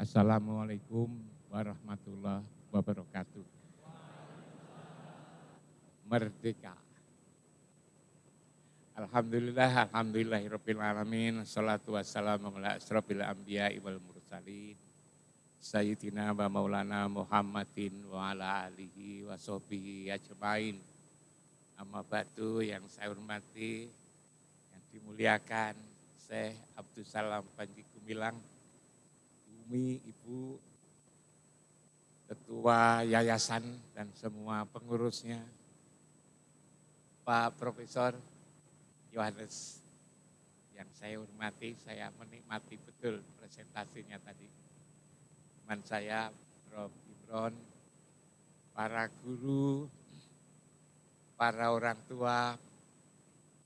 Assalamualaikum warahmatullahi wabarakatuh. Merdeka. Alhamdulillah, alhamdulillahirabbil alamin. Shalatu wassalamu ala asrofil anbiya'i wal mursalin. Sayyidina wa maulana Muhammadin wa ala alihi wa sahbihi ajmain. Amma ba'du, yang saya hormati, yang dimuliakan Syekh Abdul Salam Panji Gumilang, Umi, Ibu, Ketua Yayasan dan semua pengurusnya, Pak Profesor Yohanes, yang saya hormati, saya menikmati betul presentasinya tadi. Teman saya, Prof. Imron, para guru, para orang tua,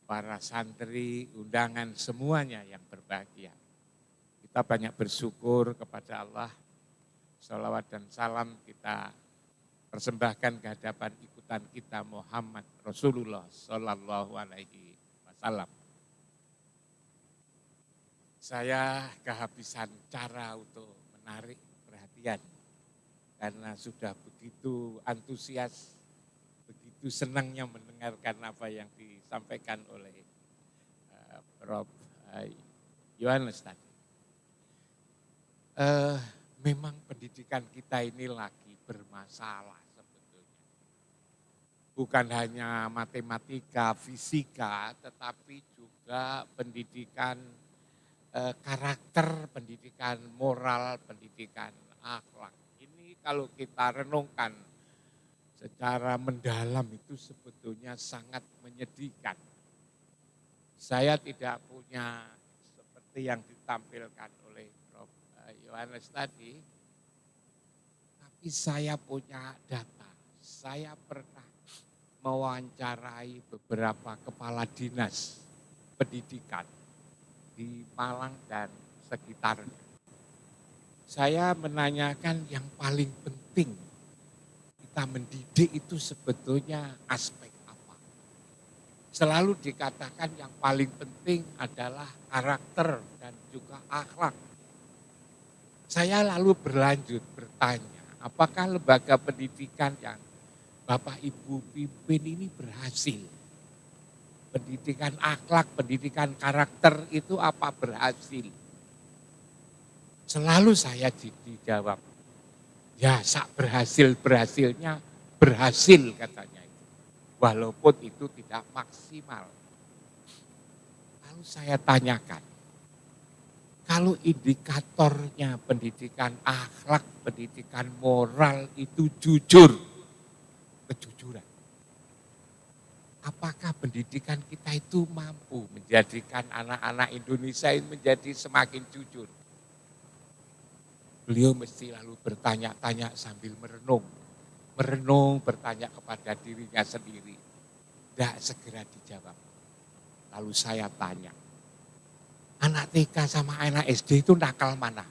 para santri, undangan semuanya yang berbahagia. Kita banyak bersyukur kepada Allah. Sholawat dan salam kita persembahkan ke hadapan ikutan kita Muhammad Rasulullah Sallallahu Alaihi Wasallam. Saya kehabisan cara untuk menarik perhatian karena sudah begitu antusias, begitu senangnya mendengarkan apa yang disampaikan oleh Prof. Yohanes tadi. Memang pendidikan kita ini lagi bermasalah sebetulnya. Bukan hanya matematika, fisika, tetapi juga pendidikan karakter, pendidikan moral, pendidikan akhlak. Ini kalau kita renungkan secara mendalam itu sebetulnya sangat menyedihkan. Saya tidak punya seperti yang ditampilkan oleh Prof. Yohanes tadi, tapi saya punya data. Saya pernah mewawancarai beberapa kepala dinas pendidikan di Malang dan sekitarnya. Saya menanyakan yang paling penting kita mendidik itu sebetulnya aspek apa. Selalu dikatakan yang paling penting adalah karakter dan juga akhlak. Saya lalu berlanjut bertanya, apakah lembaga pendidikan yang Bapak Ibu pimpin ini berhasil? Pendidikan akhlak, pendidikan karakter itu apa berhasil? Selalu saya dijawab, ya sak berhasilnya berhasil katanya itu. Walaupun itu tidak maksimal. Lalu saya tanyakan, kalau indikatornya pendidikan akhlak, pendidikan moral itu jujur, kejujuran. Apakah pendidikan kita itu mampu menjadikan anak-anak Indonesia ini menjadi semakin jujur? Beliau mesti lalu bertanya-tanya sambil merenung. Merenung, bertanya kepada dirinya sendiri. Tidak segera dijawab. Lalu saya tanya, anak TK sama anak SD itu nakal mana?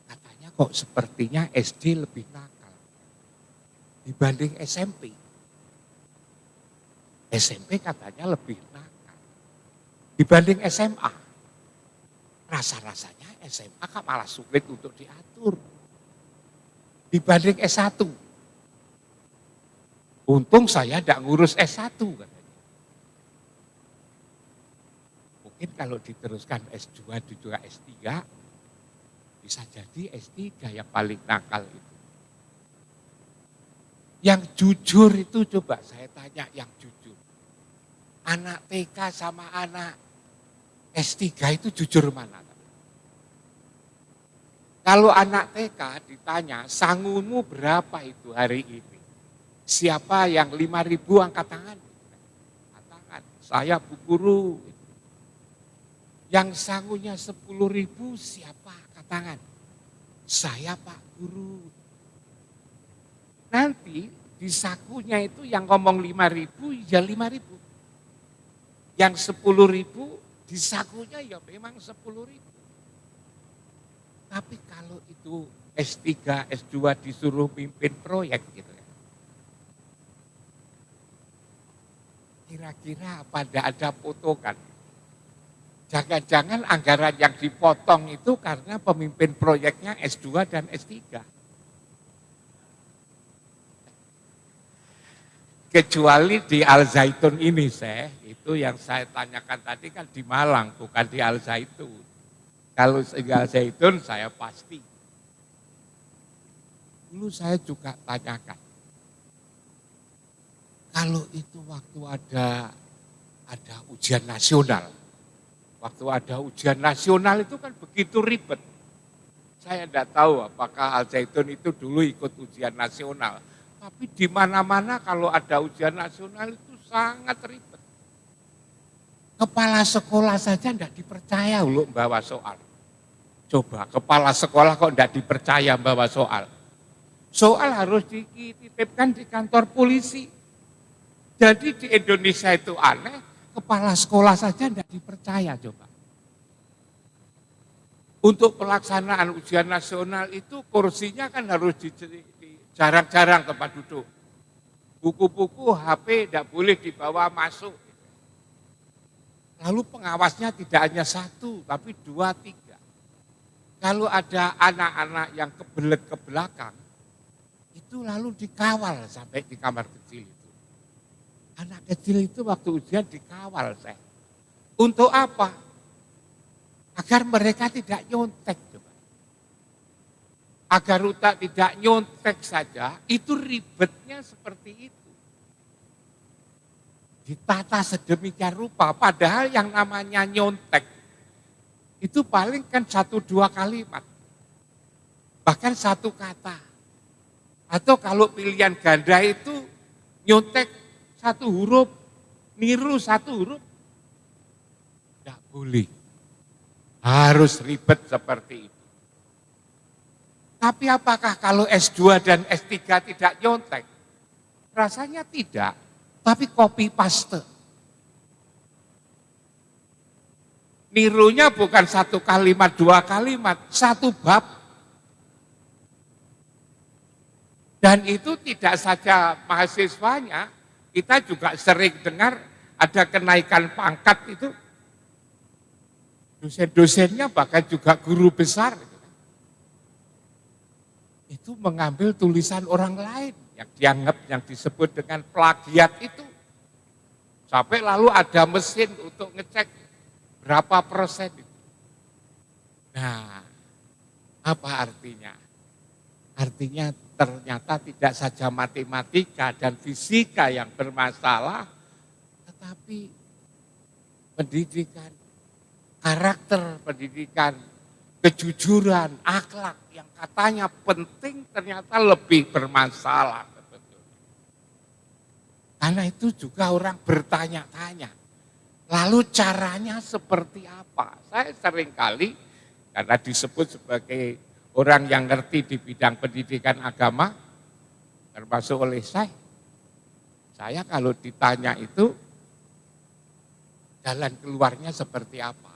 Katanya kok sepertinya SD lebih nakal dibanding SMP. SMP katanya lebih nakal dibanding SMA. Rasa-rasanya SMA kan malah sulit untuk diatur dibanding S1. Untung saya tidak ngurus S1 katanya. Mungkin kalau diteruskan S2 dan juga S3, bisa jadi S3 yang paling nakal itu. Yang jujur itu coba saya tanya yang jujur. Anak TK sama anak S3 itu jujur mana? Kalau anak TK ditanya, sangumu berapa itu hari ini? Siapa yang 5.000 angkat tangan? Angkat tangan, saya Bu Guru. Yang sangunya 10.000 siapa? Angkat tangan. Saya Pak Guru. Nanti di sakunya itu yang ngomong 5.000 ya 5.000. Yang 10.000 di sakunya ya memang 10.000. Tapi kalau itu S3, S2 disuruh pimpin proyek gitu ya. Kira-kira pada ada foto kan. Jangan-jangan anggaran yang dipotong itu karena pemimpin proyeknya S2 dan S3. Kecuali di Al Zaitun ini, itu yang saya tanyakan tadi kan di Malang, bukan di Al Zaitun. Kalau di Al Zaitun saya pasti. Dulu saya juga tanyakan, kalau itu waktu ada ujian nasional, itu kan begitu ribet. Saya tidak tahu apakah Al Zaitun itu dulu ikut ujian nasional. Tapi di mana-mana kalau ada ujian nasional itu sangat ribet. Kepala sekolah saja tidak dipercaya loh bawa soal. Coba kepala sekolah kok tidak dipercaya bawa soal. Soal harus dititipkan di kantor polisi. Jadi di Indonesia itu aneh, kepala sekolah saja tidak dipercaya coba. Untuk pelaksanaan ujian nasional itu kursinya kan harus jarang-jarang tempat duduk. Buku-buku, HP tidak boleh dibawa masuk. Lalu pengawasnya tidak hanya satu, tapi 2, 3. Kalau ada anak-anak yang kebelet ke belakang, itu lalu dikawal sampai di kamar kecil itu. Anak kecil itu waktu ujian dikawal, Untuk apa? Agar mereka tidak nyontek. Agar tidak nyontek saja, itu ribetnya seperti itu. Ditata sedemikian rupa, padahal yang namanya nyontek, itu paling kan 1-2 kalimat. Bahkan 1 kata. Atau kalau pilihan ganda itu nyontek 1 huruf, niru 1 huruf, tidak boleh. Harus ribet seperti itu. Tapi apakah kalau S2 dan S3 tidak nyontek? Rasanya tidak, tapi copy paste. Nirunya bukan 1 kalimat, 2 kalimat, 1 bab. Dan itu tidak saja mahasiswanya, kita juga sering dengar ada kenaikan pangkat itu. Dosen-dosennya bahkan juga guru besar. Itu mengambil tulisan orang lain yang dianggap yang disebut dengan plagiat itu. Sampai lalu ada mesin untuk ngecek berapa persen itu. Nah, apa artinya? Artinya ternyata tidak saja matematika dan fisika yang bermasalah, tetapi pendidikan, karakter pendidikan, kejujuran, akhlak yang katanya penting ternyata lebih bermasalah. Karena itu juga orang bertanya-tanya, lalu caranya seperti apa? Saya seringkali, karena disebut sebagai orang yang ngerti di bidang pendidikan agama, termasuk oleh saya kalau ditanya itu, jalan keluarnya seperti apa?